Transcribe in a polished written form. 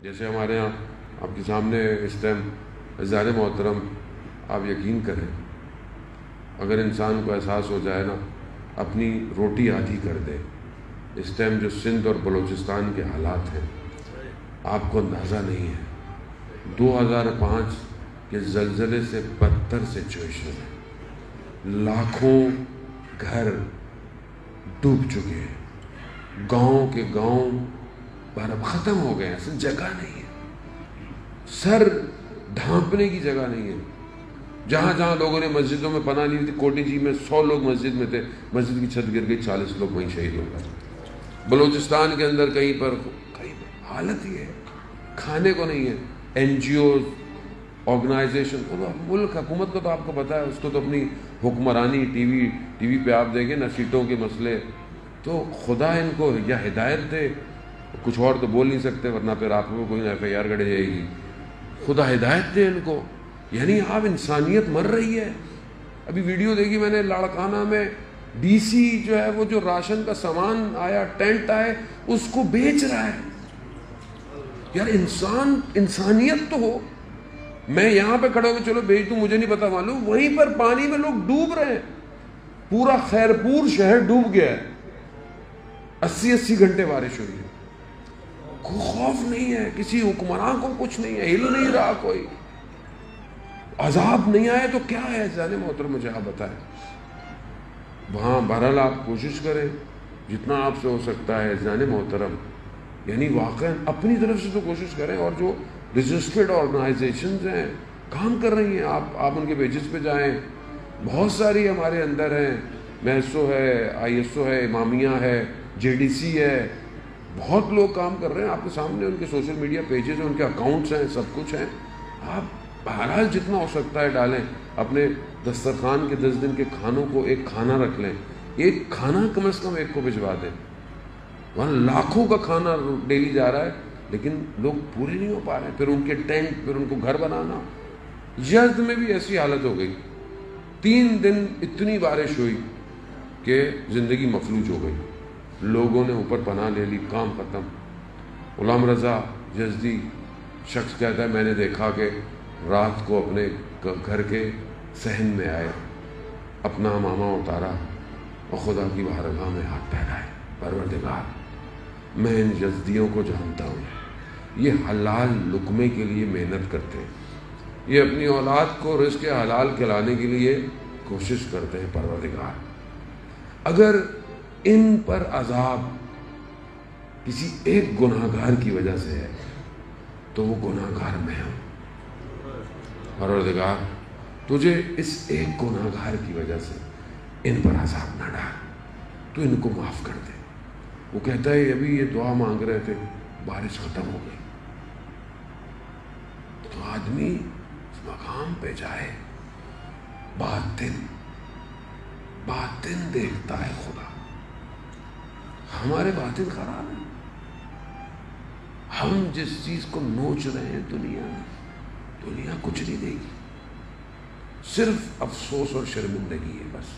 جیسے ہمارے یہاں آپ کے سامنے اس ٹائم عزیزان محترم آپ یقین کریں، اگر انسان کو احساس ہو جائے نا اپنی روٹی آدھی کر دے، اس ٹائم جو سندھ اور بلوچستان کے حالات ہیں آپ کو اندازہ نہیں ہے۔ 2005 کے زلزلے سے بدتر سچویشن ہے، لاکھوں گھر ڈوب چکے ہیں، گاؤں کے گاؤں برف ختم ہو گئے ہیں، جگہ نہیں ہے، سر ڈھانپنے کی جگہ نہیں ہے۔ جہاں جہاں لوگوں نے مسجدوں میں پناہ لی تھی، کوٹی جی میں 100 لوگ مسجد میں تھے، مسجد کی چھت گر گئی، 40 لوگ وہیں شہید ہو گئے۔ بلوچستان کے اندر کہیں پر حالت یہ ہے، کھانے کو نہیں ہے۔ این جی اوز، آرگنائزیشن، ملک حکومت کو تو آپ کو پتا ہے، اس کو تو اپنی حکمرانی ٹی وی پہ آپ دیکھیں نا، سیٹوں کے مسئلے، تو خدا ان کو یا ہدایت دے، کچھ اور تو بول نہیں سکتے ورنہ پھر آپ کو کوئی ایف آئی آر کٹ جائے گی، خدا ہدایت دے ان کو۔ یعنی آپ انسانیت مر رہی ہے۔ ابھی ویڈیو دیکھی میں نے، لاڑکانہ میں ڈی سی جو ہے وہ جو راشن کا سامان آیا، ٹینٹ آئے، اس کو بیچ رہا ہے۔ یار انسانیت تو ہو۔ میں یہاں پہ کھڑا ہو کے چلو بیچ دوں، مجھے نہیں پتا معلوم، وہیں پر پانی میں لوگ ڈوب رہے ہیں، پورا خیرپور شہر ڈوب گیا ہے، 80 گھنٹے بارش ہوئی ہے، کوئی خوف نہیں ہے، کسی حکمران کو کچھ نہیں ہے، ہل نہیں رہا کوئی۔ عذاب نہیں آئے تو کیا ہے جانے محترم، مجھے آپ بتائیں۔ وہاں بہرحال آپ کوشش کریں جتنا آپ سے ہو سکتا ہے جانے محترم، یعنی واقعا اپنی طرف سے تو کوشش کریں، اور جو رجسٹرڈ آرگنائزیشنز ہیں کام کر رہی ہیں، آپ ان کے پیجز پہ جائیں، بہت ساری ہمارے اندر ہیں، میسو ہے، آئی ایس او ہے، امامیہ ہے، جے ڈی سی ہے، بہت لوگ کام کر رہے ہیں، آپ کے سامنے ان کے سوشل میڈیا پیجز ہیں، ان کے اکاؤنٹس ہیں، سب کچھ ہیں۔ آپ بہرحال جتنا ہو سکتا ہے ڈالیں، اپنے دسترخوان کے 10 دن کے کھانوں کو ایک کھانا رکھ لیں، ایک کھانا کم از کم ایک کو بھجوا دیں۔ وہاں لاکھوں کا کھانا ڈیلی جا رہا ہے لیکن لوگ پورے نہیں ہو پا رہے ہیں، پھر ان کے ٹینٹ، پھر ان کو گھر بنانا۔ یزد میں بھی ایسی حالت ہو گئی، 3 دن اتنی بارش ہوئی کہ زندگی مفلوج ہو گئی، لوگوں نے اوپر پناہ لے لی، کام ختم۔ غلام رضا یزدی شخص کہتا ہے میں نے دیکھا کہ رات کو اپنے گھر کے صحن میں آئے، اپنا امامہ اتارا اور خدا کی بارگاہ میں ہاتھ پھیلائے، پروردگار میں ان یزدیوں کو جانتا ہوں، یہ حلال لقمے کے لیے محنت کرتے ہیں، یہ اپنی اولاد کو رزق حلال کھلانے کے لیے کوشش کرتے ہیں، پروردگار اگر ان پر عذاب کسی ایک گناہ گار کی وجہ سے ہے تو وہ گناہ گار میں ہوں، پروردگار تجھے اس ایک گناہ گار کی وجہ سے ان پر عذاب نہ ڈال، تو ان کو معاف کر دے۔ وہ کہتا ہے ابھی یہ دعا مانگ رہے تھے، بارش ختم ہو گئی، تو آدمی اس مقام پہ جائے، باطن دیکھتا ہے خدا۔ ہمارے باطن خراب ہے، ہم جس چیز کو نوچ رہے ہیں دنیا کچھ نہیں دے گی، صرف افسوس اور شرمندگی ہے بس۔